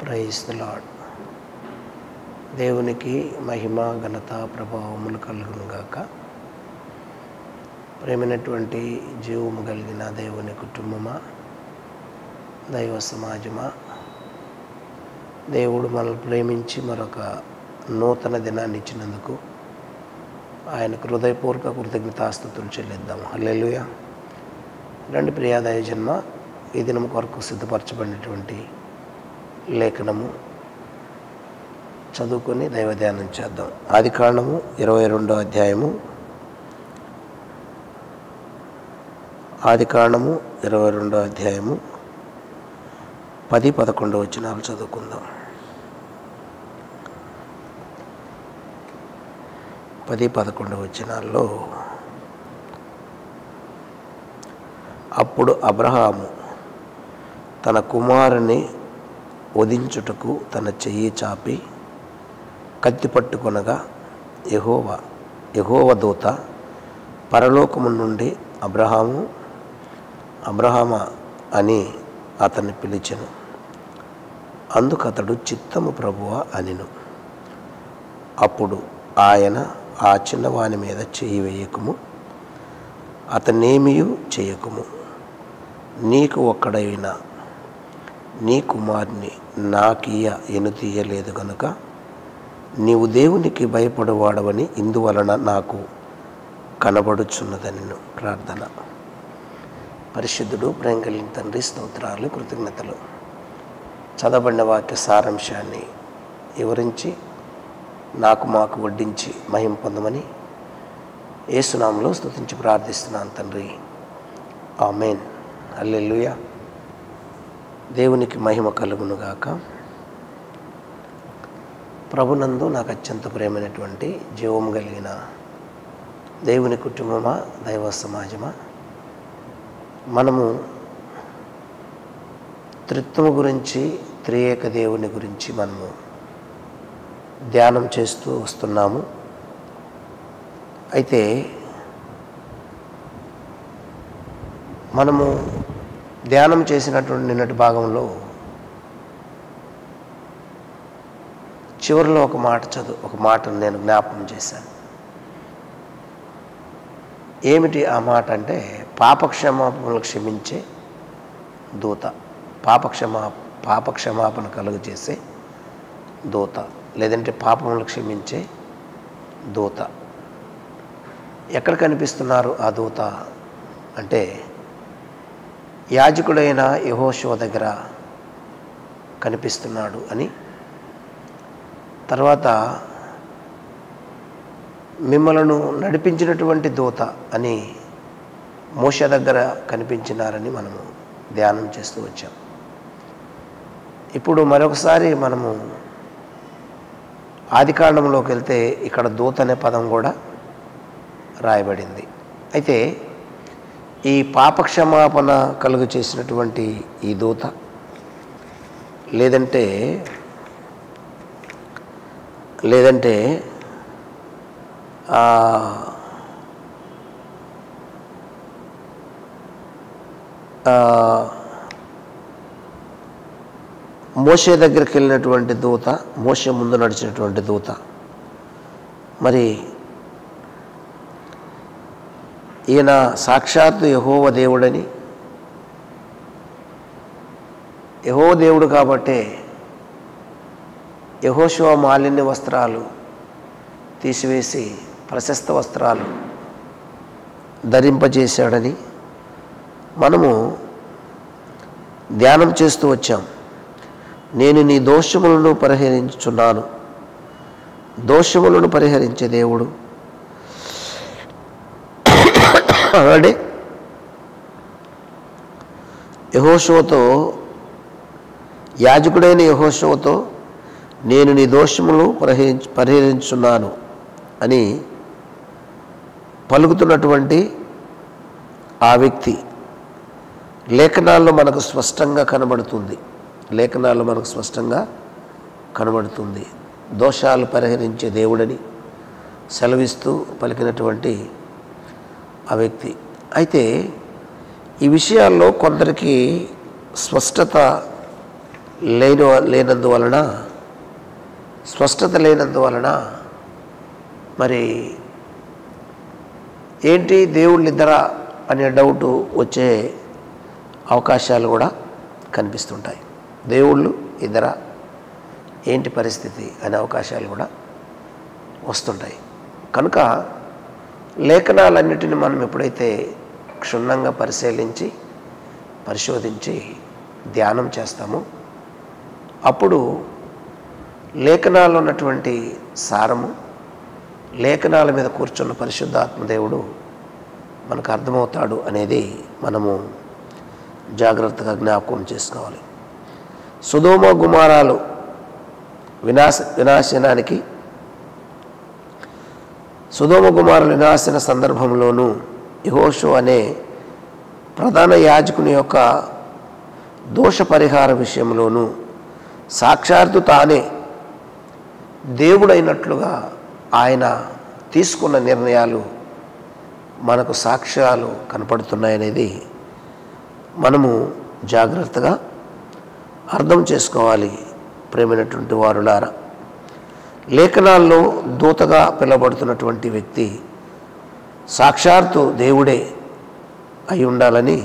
Praise the lord. దేవునికి మహిమ ఘనత ప్రభావములు కలుగును గాక. ప్రేమైనటువంటి జీవము కలిగిన దేవుని కుటుంబమా, దైవ సమాజమా, దేవుడు మనల్ని ప్రేమించి మరొక నూతన దినాన్ని ఇచ్చినందుకు ఆయనకు హృదయపూర్వక కృతజ్ఞతాస్తుతులు చెల్లిద్దాం. హల్లెలూయా. రండి ప్రియా దైవజన్మ, ఈ దినం కొరకు సిద్ధపరచబడినటువంటి లేఖనము చదువుకొని దైవ ధ్యానం చేద్దాం. ఆదికాండము 22వ అధ్యాయము. ఆదికాండము 22వ అధ్యాయము 10-11 వచనాలు చదువుకుందాం. 10-11 వచనాల్లో, అప్పుడు అబ్రహాము తన కుమారుని వధించుటకు తన చెయ్యి చాపి కత్తి పట్టుకొనగా యెహోవా దూత పరలోకము నుండి అబ్రహామా అని అతన్ని పిలిచెను. అందుకు అతడు చిత్తము ప్రభువా అనిను. అప్పుడు ఆయన, ఆ చిన్నవాని మీద చెయ్యి వేయకుము, అతనేమియూ చేయకుము, నీకు ఒక్కడైన నీ కుమారుని నాకియ ఎనుతీయలేదు గనుక నీవు దేవునికి భయపడవాడవని ఇందువలన నాకు కనబడుచున్నదనిను. ప్రార్థన. పరిశుద్ధుడు, ప్రేమ కలిగిన తండ్రి, స్తోత్రాలు, కృతజ్ఞతలు. చదవబడిన వాక్య సారాంశాన్ని వివరించి మాకు వడ్డించి మహిమ పొందమని యేసునామములో స్తుతించి ప్రార్థిస్తున్నాను తండ్రి. ఆమేన్. హల్లెలూయా. దేవునికి మహిమ కలుగునుగాక. ప్రభునందు నాకు అత్యంత ప్రేమైనటువంటి జీవము కలిగిన దేవుని కుటుంబమా, దైవ సమాజమా, మనము త్రిత్వము గురించి, త్రియేక దేవుని గురించి మనము ధ్యానం చేస్తూ వస్తున్నాము. అయితే మనము ధ్యానం చేసినటువంటి నిన్నటి భాగంలో చివరిలో ఒక మాటను నేను జ్ఞాపకం చేశాను. ఏమిటి ఆ మాట అంటే, పాపక్షమాపణలు క్షమించే దూత, పాపక్షమాపణ కలుగు చేసే దూత, లేదంటే పాపములు క్షమించే దూత. ఎక్కడ కనిపిస్తున్నారు ఆ దూత అంటే, యాజకుడైన యెహోషువ దగ్గర కనిపిస్తున్నాడు అని, తర్వాత మిమ్మలను నడిపించినటువంటి దూత అని మోషే దగ్గర కనిపించినారని మనము ధ్యానం చేస్తూ వచ్చాం. ఇప్పుడు మరొకసారి మనము ఆదికాండంలోకి వెళ్తే ఇక్కడ దూత అనే పదం కూడా రాయబడింది. అయితే ఈ పాపక్షమాపణ కలుగు చేసినటువంటి ఈ దూత, లేదంటే మోషే దగ్గరికి వెళ్ళినటువంటి దూత, మోషే ముందు నడిచినటువంటి దూత, మరి ఈయన సాక్షాత్తు యెహోవా దేవుడని, యెహోవా దేవుడు కాబట్టే యెహోషువ మాలిన్య వస్త్రాలు తీసివేసి ప్రశస్త వస్త్రాలు ధరింపజేశాడని మనము ధ్యానం చేస్తూ వచ్చాం. నేను నీ దోషములను పరిహరించుచున్నాను. దోషములను పరిహరించే దేవుడు అలాగే యెహోషువతో, యాజకుడైన యెహోషువతో నేను నీ దోషములు పరిహరించుచున్నాను అని పలుకుతున్నటువంటి ఆ వ్యక్తి లేఖనాల్లో మనకు స్పష్టంగా కనబడుతుంది. దోషాలు పరిహరించే దేవుడని సెలవిస్తూ పలికినటువంటి ఆ వ్యక్తి. అయితే ఈ విషయాల్లో కొందరికి స్పష్టత లేనందువలన, స్పష్టత లేనందువలన మరి ఏంటి దేవుళ్ళు ఇద్దరా అనే డౌటు వచ్చే అవకాశాలు కూడా కనిపిస్తుంటాయి. దేవుళ్ళు ఇద్దరా, ఏంటి పరిస్థితి అనే అవకాశాలు కూడా వస్తుంటాయి. కనుక లేఖనాలన్నిటిని మనం ఎప్పుడైతే క్షుణ్ణంగా పరిశీలించి పరిశోధించి ధ్యానం చేస్తామో అప్పుడు లేఖనాల్లో ఉన్నటువంటి సారము, లేఖనాల మీద కూర్చున్న పరిశుద్ధాత్మదేవుడు మనకు అర్థమవుతాడు అనేది మనము జాగ్రత్తగా జ్ఞాపకం చేసుకోవాలి. సొదొమ గుమొర్రాలు వినాశనానికి, సొదొమ గుమొర్రాల వినాశన సందర్భంలోనూ యెహోషువ అనే ప్రధాన యాజకుని యొక్క దోష పరిహార విషయంలోనూ సాక్షాత్తు తానే దేవుడైనట్లుగా ఆయన తీసుకున్న నిర్ణయాలు మనకు సాక్ష్యాలు కనపడుతున్నాయనేది మనము జాగ్రత్తగా అర్థం చేసుకోవాలి. ప్రేమైనటువంటి వారులారా, లేఖనాల్లో దూతగా పిలువబడుతున్నటువంటి వ్యక్తి సాక్షాత్తు దేవుడే అయి ఉండాలని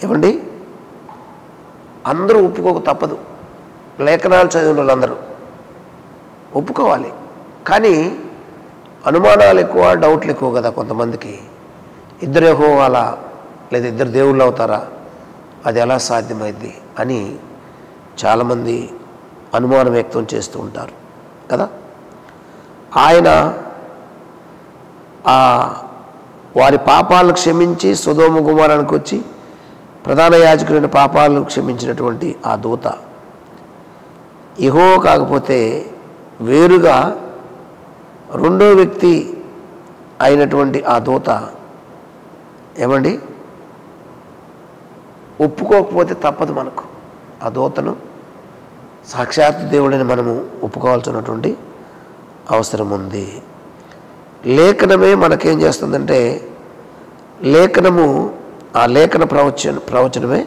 ఏమండి అందరూ ఒప్పుకోక తప్పదు. లేఖనాలు చదివిన వాళ్ళందరూ ఒప్పుకోవాలి. కానీ అనుమానాలు ఎక్కువ, డౌట్లు ఎక్కువ కదా కొంతమందికి. ఇద్దరు యెహోవాలా లేదా ఇద్దరు దేవుళ్ళు అవుతారా, అది ఎలా సాధ్యమైంది అని చాలామంది అనుమానం వ్యక్తం చేస్తూ ఉంటారు కదా. ఆయన వారి పాపాలను క్షమించి సొదొమ గుమొర్రానికి వచ్చి ప్రధాన యాజకులైన పాపాలను క్షమించినటువంటి ఆ దూత యెహోవా కాకపోతే వేరుగా రెండో వ్యక్తి అయినటువంటి ఆ దూత ఏమండి ఒప్పుకోకపోతే తప్పదు. మనకు ఆ దూతను సాక్షాత్ దేవుడిని మనము ఒప్పుకోవాల్సినటువంటి అవసరం ఉంది. లేఖనమే మనకేం చేస్తుందంటే, లేఖనము ఆ లేఖన ప్రవచనమే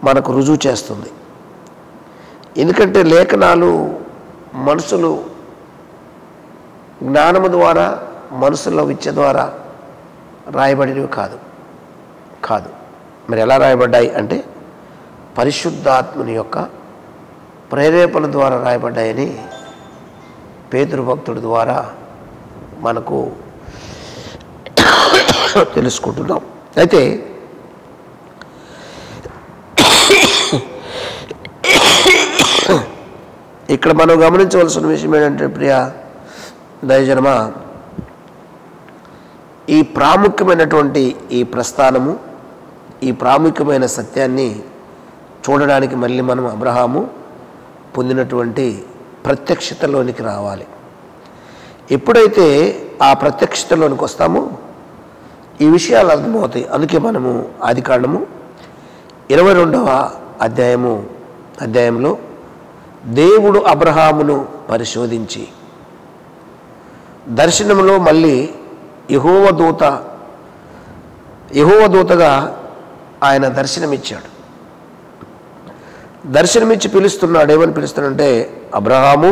మనకు రుజువు చేస్తుంది. ఎందుకంటే లేఖనాలు మనుషులు జ్ఞానము ద్వారా, మనుషుల విద్య ద్వారా రాయబడినవి కాదు. మరి ఎలా రాయబడ్డాయి అంటే పరిశుద్ధాత్ముని యొక్క ప్రేరేపణ ద్వారా రాయబడ్డాయని పేతురు భక్తుడి ద్వారా మనకు తెలుసుకుంటున్నాం. అయితే ఇక్కడ మనం గమనించవలసిన విషయం ఏంటంటే ప్రియ దైవజనమా, ఈ ప్రాముఖ్యమైనటువంటి ఈ ప్రస్థానము, ఈ ప్రాముఖ్యమైన సత్యాన్ని చూడడానికి మళ్ళీ మనం అబ్రహాము పొందినటువంటి ప్రత్యక్షతలోనికి రావాలి. ఎప్పుడైతే ఆ ప్రత్యక్షతలోనికి వస్తామో ఈ విషయాలు అర్థమవుతాయి. అందుకే మనము ఆదికాండము 22వ అధ్యాయంలో దేవుడు అబ్రహామును పరిశోధించి దర్శనంలో మళ్ళీ యెహోవా దూతగా ఆయన దర్శనమిచ్చాడు. దర్శనమిచ్చి పిలుస్తున్నాడు. ఏమని పిలుస్తున్నాడంటే, అబ్రహాము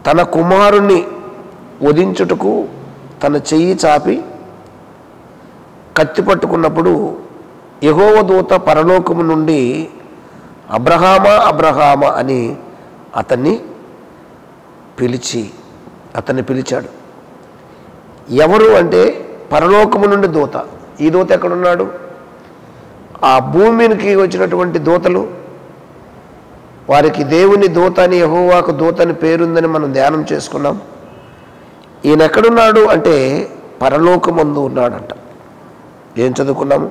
తన కుమారుణ్ణి వధించుటకు తన చెయ్యి చాపి కత్తి పట్టుకున్నప్పుడు యెహోవా దూత పరలోకము నుండి అబ్రహామా అబ్రహామా అని అతన్ని పిలిచాడు. ఎవరు అంటే పరలోకము నుండి దూత. ఈ దూత ఎక్కడున్నాడు? ఆ భూమికి వచ్చినటువంటి దూతలు, వారికి దేవుని దూత అని, యెహోవాకు దూత అని పేరుందని మనం ధ్యానం చేసుకున్నాం. ఈయన ఎక్కడున్నాడు అంటే పరలోకమందు ఉన్నాడంట. ఏం చదువుకున్నాము?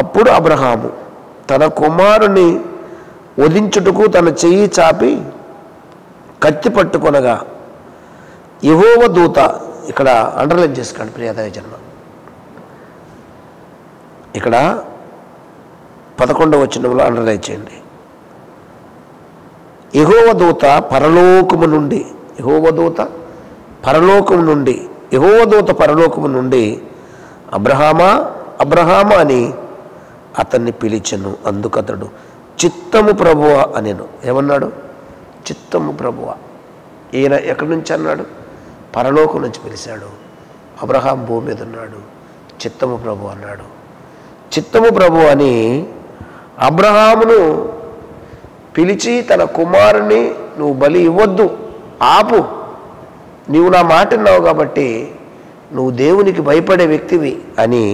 అప్పుడు అబ్రహాము తన కుమారుని వధించుటకు తన చెయ్యి చాపి కత్తి పట్టుకొనగా యెహోవా దూత, ఇక్కడ అండర్లైన్ చేసుకోండి ప్రియదయ జన్మ, ఇక్కడ 11వ వచనంలో అండర్లైన్ చేయండి. యెహోవా దూత పరలోకము నుండి, యెహోవా దూత పరలోకము నుండి అబ్రహామా అబ్రహామా అని అతన్ని పిలిచెను. అందుకతడు చిత్తము ప్రభువా అనెను. ఏమన్నాడు? చిత్తము ప్రభువా. ఈయన ఎక్కడి నుంచి అన్నాడు? పరలోకం నుంచి పిలిచాడు. అబ్రహాం భూమి మీద ఉన్నాడు. చిత్తము ప్రభు అన్నాడు. చిత్తము ప్రభు అని అబ్రహామును పిలిచి తన కుమారుని నువ్వు బలి ఇవ్వద్దు, ఆపు, నీవు నా మాట విన్నావు కాబట్టి నువ్వు దేవునికి భయపడే వ్యక్తివి అని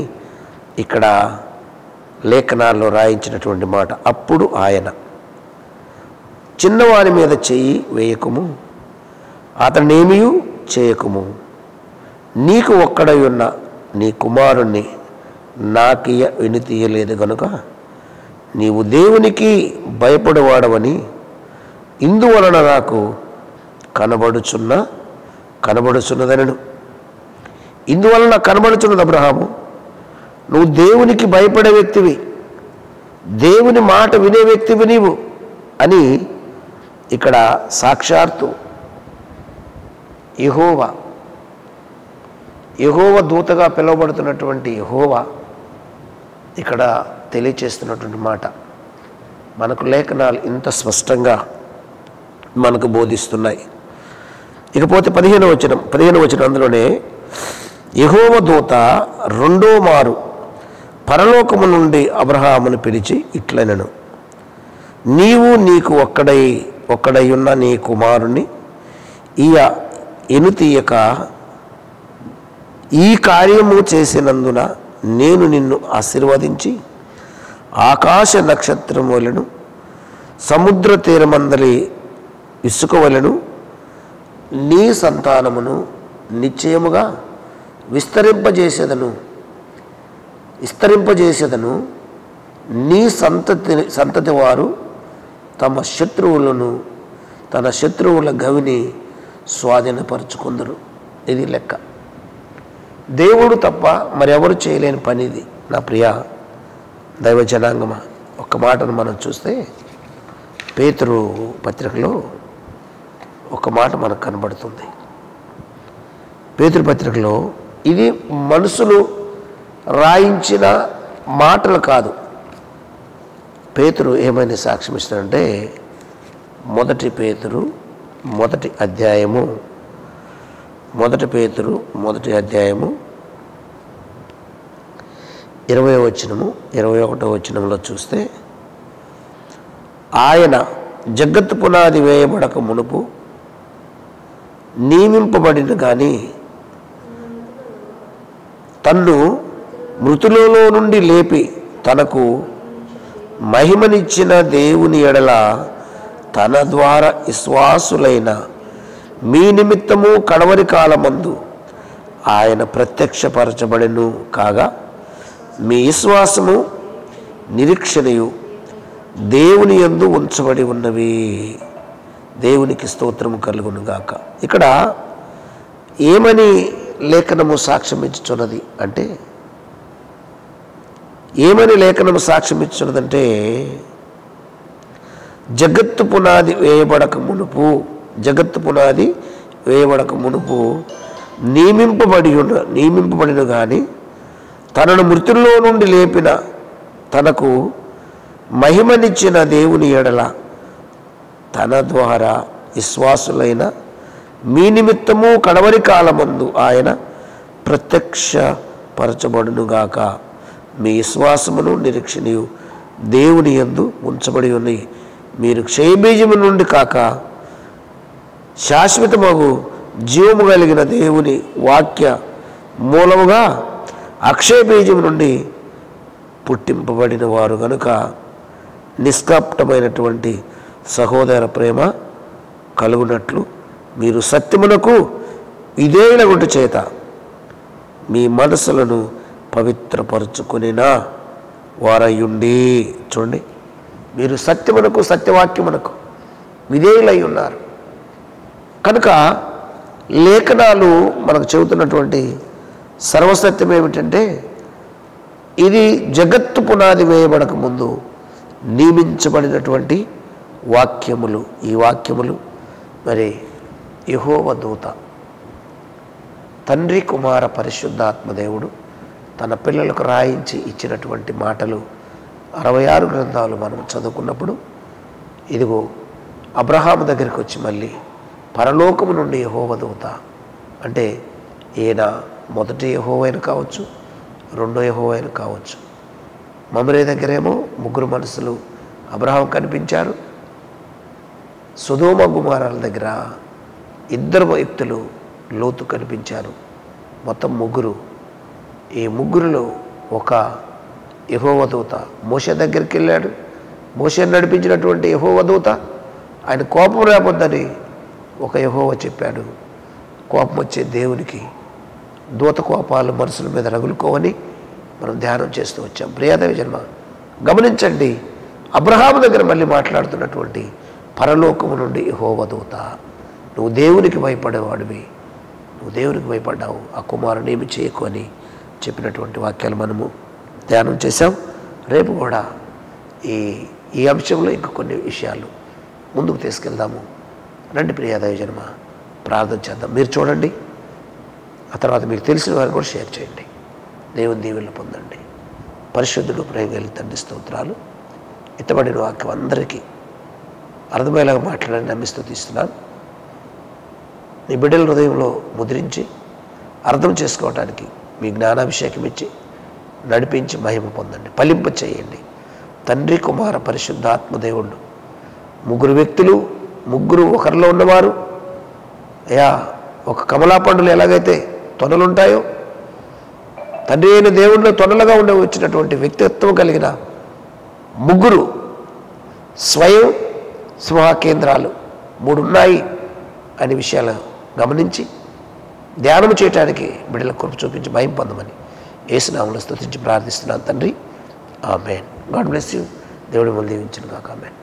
ఇక్కడ లేఖనాల్లో రాయించినటువంటి మాట. అప్పుడు ఆయన, చిన్నవాని మీద చెయ్యి వేయకుము, అతనేమీ చేయకుము, నీకు ఒక్కడై ఉన్న నీ కుమారుణ్ణి నాకియ వెనుతీయలేదు గనుక నీవు దేవునికి భయపడేవాడవని ఇందువలన నాకు కనబడుచున్నదనను. ఇందువలన కనబడుచున్నది అబ్రహాము, నువ్వు దేవునికి భయపడే వ్యక్తివి, దేవుని మాట వినే వ్యక్తివి నీవు అని ఇక్కడ సాక్షాత్తు యెహోవా దూతగా పిలువబడుతున్నటువంటి యెహోవా ఇక్కడ తెలియచేస్తున్నటువంటి మాట మనకు లేఖనాలు ఇంత స్పష్టంగా మనకు బోధిస్తున్నాయి. ఇకపోతే 15వ వచనం అందులోనే యెహోవా దూత రెండో మారు పరలోకము నుండి అబ్రహామును పిలిచి ఇట్లనెను, నీవు నీకు ఒక్కడై ఉన్న నీ కుమారుని ఎనుతీయక ఈ కార్యము చేసినందున నేను నిన్ను ఆశీర్వదించి ఆకాశ నక్షత్రం వలెను సముద్ర తీరమందలి ఇసుక వలెను నీ సంతానమును నిశ్చయముగా విస్తరింపజేసేదను. నీ సంతతి వారు తన శత్రువుల గవిని స్వాధీనపరుచుకుందరు. ఇది లెక్క. దేవుడు తప్ప మరెవరు చేయలేని పని ఇది. నా ప్రియ దైవ జనాంగమా, ఒక్క మాటను మనం చూస్తే పేతురు పత్రికలో ఒక మాట మనకు కనబడుతుంది. పేతురు పత్రికలో ఇది మనుషులు రాయించిన మాటలు కాదు. పేతురు ఏమైనా సాక్ష్యం ఇస్తాడంటే మొదటి పేతురు మొదటి అధ్యాయము 20వ వచనము 21వ వచనంలో చూస్తే, ఆయన జగత్తు పునాది వేయబడక మునుపు నియమింపబడిన కానీ తన్ను మృతులలో నుండి లేపి తనకు మహిమనిచ్చిన దేవుని ఎడల తన ద్వారా విశ్వాసులైన మీ నిమిత్తము కడవరి కాలమందు ఆయన ప్రత్యక్షపరచబడెను కాగా మీ విశ్వాసము నిరీక్షణయు దేవుని యందు ఉంచబడి ఉన్నవి. దేవునికి స్తోత్రము కలుగునుగాక. ఇక్కడ ఏమని లేఖనము సాక్ష్యం ఇచ్చుచున్నది అంటే, జగత్తు పునాది వేయబడక మునుపు నియమింపబడిన కానీ తనను మృతుల్లో నుండి లేపిన తనకు మహిమనిచ్చిన దేవుని ఎడల తన ద్వారా విశ్వాసులైన మీ నిమిత్తము కడవరి కాలమందు ఆయన ప్రత్యక్షపరచబడునుగాక. మీ విశ్వాసమును నిరీక్షణయు దేవుని యందు ఉంచబడి ఉన్నాయి. మీరు క్షయబీజము నుండి కాక శాశ్వతమగు జీవము కలిగిన దేవుని వాక్య మూలముగా అక్షయ బీజము నుండి పుట్టింపబడిన వారు కనుక నిష్కపటమైనటువంటి సహోదర ప్రేమ కలుగునట్లు మీరు సత్యమునకు విధేయులగుట చేత మీ మనసులను పవిత్రపరచుకునినా వారయ్యుండి. చూడండి, మీరు సత్యమునకు సత్యవాక్యమునకు విధేయులై ఉన్నారు కనుక లేఖనాలు మనకు చెబుతున్నటువంటి సర్వసత్యం ఏమిటంటే, ఇది జగత్తు పునాది వేయబడక ముందు నియమించబడినటువంటి వాక్యములు. ఈ వాక్యములు మరి యెహోవా దూత, తండ్రి కుమార పరిశుద్ధాత్మదేవుడు తన పిల్లలకు రాయించి ఇచ్చినటువంటి మాటలు 66 గ్రంథాలు మనం చదువుకున్నప్పుడు ఇదిగో అబ్రహాము దగ్గరికి వచ్చి మళ్ళీ పరలోకము నుండి యెహోవా దూత, అంటే ఈయన మొదటి యెహోవా అయిన కావచ్చు, రెండో యెహోవా అయిన కావచ్చు. మమ్రే దగ్గరేమో 3 మనుషులు అబ్రహాం కనిపించారు. సొదొమ గుమారాల దగ్గర 2 వ్యక్తులు లోతు కనిపించారు. మొత్తం 3. ఈ 3లో ఒక యెహోవా దూత మోషే దగ్గరికి వెళ్ళాడు. మోషేని నడిపించినటువంటి యెహోవా దూత ఆయన కోపం రాబోద్దని ఒక యెహోవా చెప్పాడు. కోపం వచ్చే దేవునికి దూత కోపాలు మనుషుల మీద రగులుకోవని మనం ధ్యానం చేస్తూ వచ్చాం. ప్రియదేవ జన్మ గమనించండి, అబ్రహాము దగ్గర మళ్ళీ మాట్లాడుతున్నటువంటి పరలోకము నుండి యెహోవా దూత, నువ్వు దేవునికి భయపడేవాడివి, నువ్వు దేవునికి భయపడ్డావు, ఆ కుమారుని ఏమి చేయకు అని చెప్పినటువంటి వాక్యాలు మనము ధ్యానం చేశాం. రేపు కూడా ఈ అంశంలో ఇంకా కొన్ని విషయాలు ముందుకు తీసుకెళ్దాము. రండి ప్రియదేవ జన్మ ప్రార్థన చేద్దాం. మీరు చూడండి, ఆ తర్వాత మీకు తెలిసిన వారు కూడా షేర్ చేయండి. దేవుని దీవెనలు పొందండి. పరిశుద్ధుడు ప్రేమ కలిగిన తండ్రి స్తోత్రాలు. ఇతబడిన వాక్యం అందరికీ అర్థమయ్యేలాగా మాట్లాడని నమ్మి స్తుతిస్తున్నాను. నీ బిడ్డల హృదయంలో ముద్రించి అర్థం చేసుకోవటానికి మీ జ్ఞానాభిషేకం ఇచ్చి నడిపించి మహిమ పొందండి, ఫలింప చేయండి. తండ్రి, కుమార, పరిశుద్ధాత్మదేవుడు 3 వ్యక్తులు, 3 ఒకరిలో ఉన్నవారు. అయ్యా, ఒక కమలా పండులు ఎలాగైతే తొనలుంటాయో, తండ్రి అయిన దేవుడిలో తొనలుగా ఉండే వచ్చినటువంటి వ్యక్తిత్వం కలిగిన 3 స్వయం స్వహ కేంద్రాలు 3 ఉన్నాయి అనే విషయాలు గమనించి ధ్యానం చేయడానికి బిడ్డలకు కృప చూపించి భయం పొందమని యేసు నామములో స్తుతించి ప్రార్థిస్తున్నాను తండ్రి. ఆమేన్. God bless you. దేవుడి దీవించును గాక. ఆమేన్.